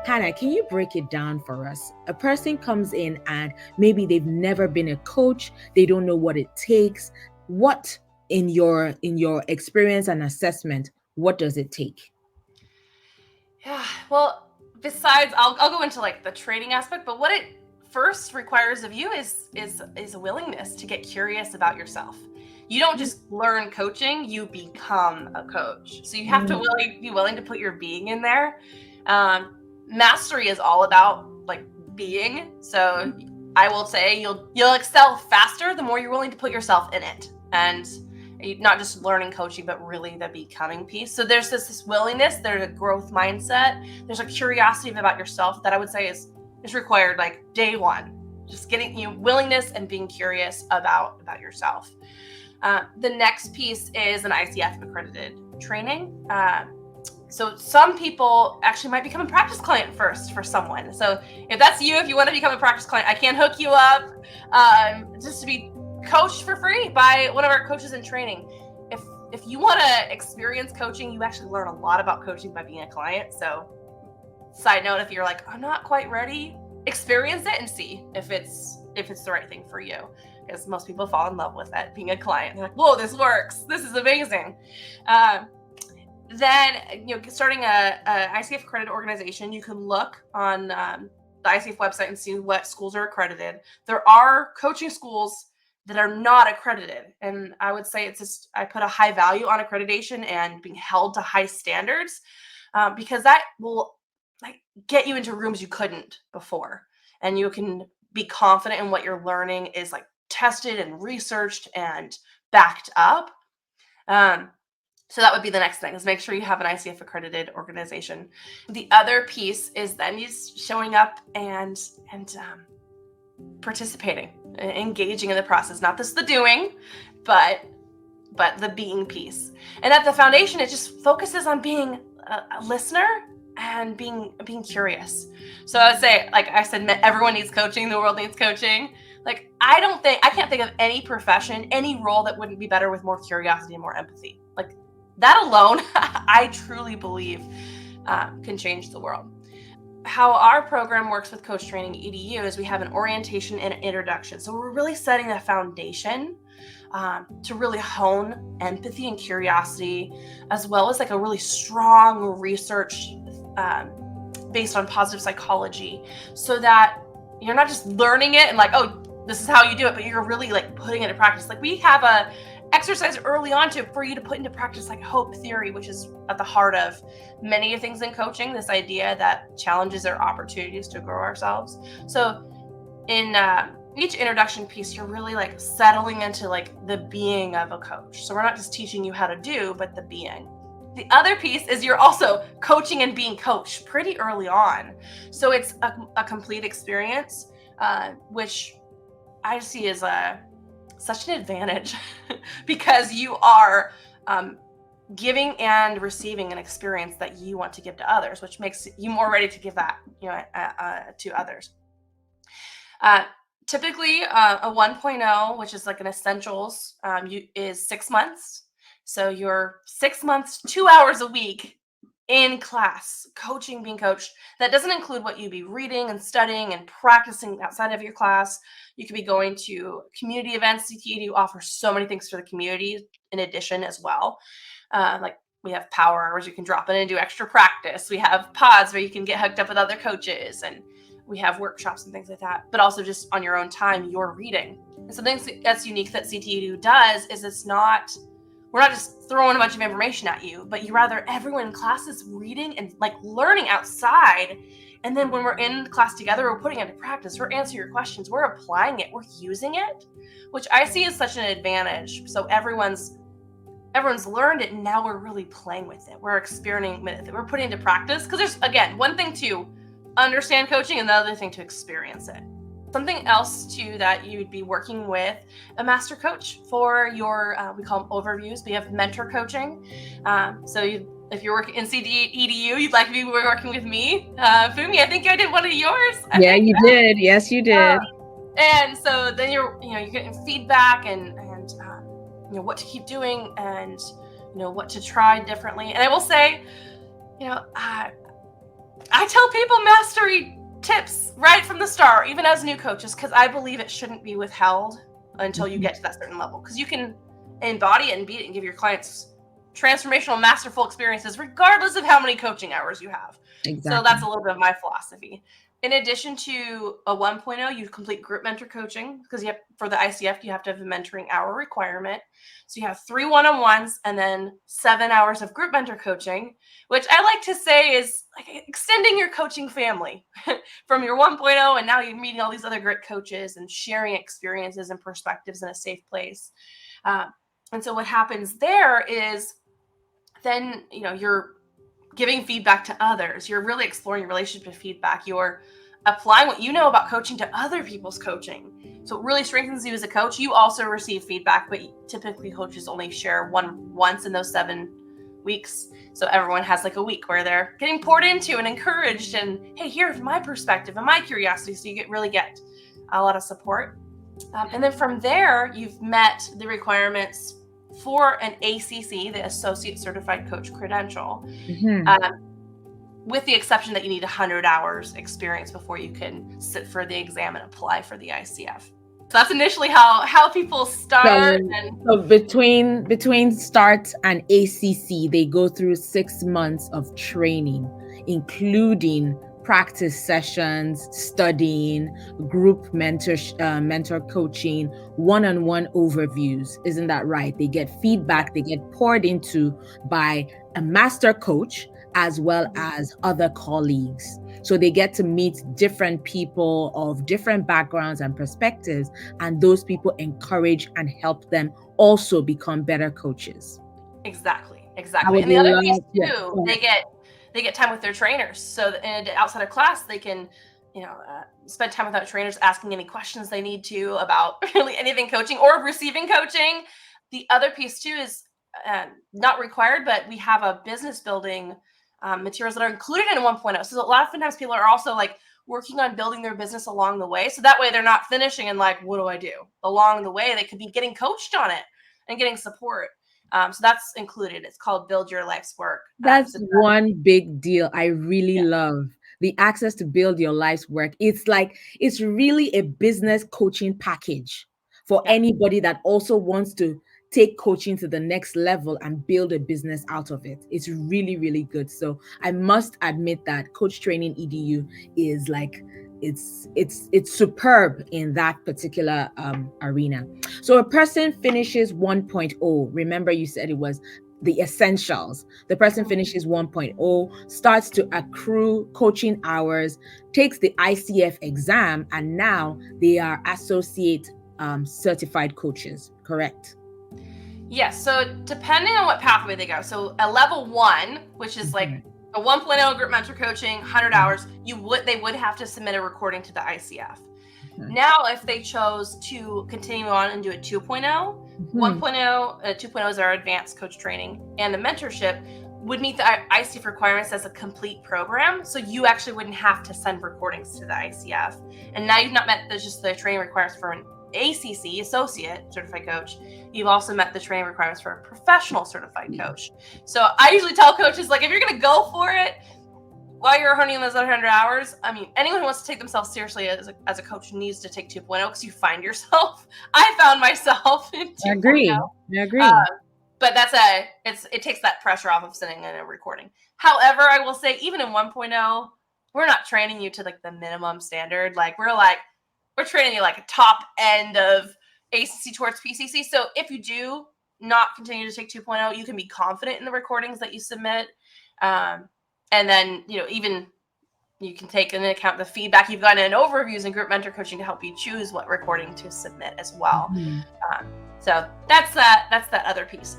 Hannah, can you break it down for us? A person comes in and maybe they've never been a coach, they don't know what it takes. What in your experience and assessment, what does it take? Yeah. Well, besides, I'll go into like the training aspect, but what it first requires of you is a willingness to get curious about yourself. You don't just learn coaching; you become a coach. So you have to Mm, really be willing to put your being in there. Um, Mastery is all about like being. So I will say you'll excel faster the more you're willing to put yourself in it, and not just learning coaching, but really the becoming piece. So there's this willingness, there's a growth mindset, there's a curiosity about yourself that I would say is required like day one. Just getting willingness and being curious about yourself. The next piece is an ICF accredited training. So some people actually might become a practice client first for someone. So if that's you, if you want to become a practice client, I can hook you up just to be coached for free by one of our coaches in training. If you want to experience coaching, you actually learn a lot about coaching by being a client. So side note, if you're like, I'm not quite ready, experience it and see if it's the right thing for you. Because most people fall in love with it, being a client. They're like, whoa, this works. This is amazing. Then starting a ICF accredited organization, you can look on the ICF website and see what schools are accredited. There are coaching schools that are not accredited, and I would say it's just I put a high value on accreditation and being held to high standards because that will like get you into rooms you couldn't before, and you can be confident in what you're learning is like tested and researched and backed up. So that would be the next thing, is make sure you have an ICF accredited organization. The other piece is then showing up and participating, engaging in the process. Not just the doing, but the being piece. And at the foundation, it just focuses on being a listener and being curious. So I would say, like I said, everyone needs coaching. The world needs coaching. Like I can't think of any profession, any role that wouldn't be better with more curiosity and more empathy. Like that alone, I truly believe can change the world. How our program works with Coach Training EDU is we have an orientation and an introduction. So we're really setting a foundation to really hone empathy and curiosity, as well as like a really strong research based on positive psychology, so that you're not just learning it and like, oh, this is how you do it, but you're really like putting it into practice. Like we have a exercise early on for you to put into practice, like hope theory, which is at the heart of many things in coaching, this idea that challenges are opportunities to grow ourselves. So in each introduction piece, you're really like settling into like the being of a coach. So we're not just teaching you how to do, but the being. The other piece is you're also coaching and being coached pretty early on. So it's a complete experience, which I see as such an advantage because you are giving and receiving an experience that you want to give to others, which makes you more ready to give that to others. Typically, a 1.0, which is like an essentials, is 6 months. So you're 6 months, 2 hours a week in class, coaching, being coached. That doesn't include what you'd be reading and studying and practicing outside of your class. You could be going to community events. CTEDU offers so many things for the community in addition as well. Like we have power hours you can drop in and do extra practice. We have pods where you can get hooked up with other coaches, and we have workshops and things like that. But also just on your own time, you're reading. And something that's unique that CTEDU does is we're not just throwing a bunch of information at you, but everyone in class is reading and like learning outside. And then when we're in class together, we're putting it into practice, we're answering your questions, we're applying it, we're using it, which I see as such an advantage. So everyone's learned it, and now we're really playing with it. We're experimenting with it. We're putting it into practice, because there's, again, one thing to understand coaching and the other thing to experience it. Something else too that you'd be working with a master coach for your, we call them overviews. We have mentor coaching. If you're working in CTEDU, you'd like to be working with me. Funmi, I think I did one of yours. Yeah, you did. Yes, you did. And so then you're getting feedback and what to keep doing and what to try differently. And I will say, I tell people mastery tips right from the start, even as new coaches, because I believe it shouldn't be withheld until you get to that certain level, because you can embody it and be it and give your clients transformational, masterful experiences regardless of how many coaching hours you have. Exactly. So that's a little bit of my philosophy. In addition to a 1.0, you complete group mentor coaching, because for the ICF, you have to have a mentoring hour requirement. So you have 3 one-on-ones and then 7 hours of group mentor coaching, which I like to say is like extending your coaching family from your 1.0, and now you're meeting all these other great coaches and sharing experiences and perspectives in a safe place. And so what happens there is then, you're giving feedback to others. You're really exploring your relationship to feedback. You're applying what you know about coaching to other people's coaching. So it really strengthens you as a coach. You also receive feedback, but typically coaches only share once in those 7 weeks. So everyone has like a week where they're getting poured into and encouraged, and hey, here's my perspective and my curiosity. So you really get a lot of support. And then from there, you've met the requirements for an ACC, the Associate Certified Coach credential, with the exception that you need 100 hours experience before you can sit for the exam and apply for the ICF. So that's initially how people start. So between start and ACC, they go through 6 months of training, including practice sessions, studying, group mentor coaching, one-on-one overviews. Isn't that right? They get feedback, they get poured into by a master coach as well as other colleagues. So they get to meet different people of different backgrounds and perspectives, and those people encourage and help them also become better coaches. Exactly. And the other piece too, they get time with their trainers. So outside of class, they can, spend time with their trainers, asking any questions they need to about really anything coaching or receiving coaching. The other piece too is not required, but we have a business building materials that are included in 1.0. So a lot of times people are also like working on building their business along the way. So that way they're not finishing and like, what do I do? Along the way, they could be getting coached on it and getting support. So that's included. It's called Build Your Life's Work. That's one big deal I really love. The access to build your life's work. It's really a business coaching package for anybody that also wants to take coaching to the next level and build a business out of it. It's really, really good. So I must admit that Coach Training EDU is like, it's superb in that particular arena. So a person finishes 1.0. Remember, you said it was the essentials. The person finishes 1.0, starts to accrue coaching hours, takes the ICF exam, and now they are associate certified coaches, correct? Yes. So depending on what pathway they go. So a level 1, which is like a 1.0 group mentor coaching, 100 hours, they would have to submit a recording to the ICF. Now, if they chose to continue on and do a 2.0, 1.0, 2.0 is our advanced coach training, and the mentorship would meet the ICF requirements as a complete program. So you actually wouldn't have to send recordings to the ICF. And now you've not met just the training requirements for an ACC, Associate Certified Coach. You've also met the training requirements for a professional certified coach. So I usually tell coaches, like, if you're going to go for it, while you're honing those 100 hours, I mean, anyone who wants to take themselves seriously as a coach needs to take 2.0, because you find yourself. I found myself in 2.0. I agree. But it takes that pressure off of sending in a recording. However, I will say, even in 1.0, we're not training you to like the minimum standard. Like we're training you like a top end of ACC towards PCC. So if you do not continue to take 2.0, you can be confident in the recordings that you submit. And then, even you can take into account the feedback you've gotten in overviews and group mentor coaching to help you choose what recording to submit as well. So that's that other piece.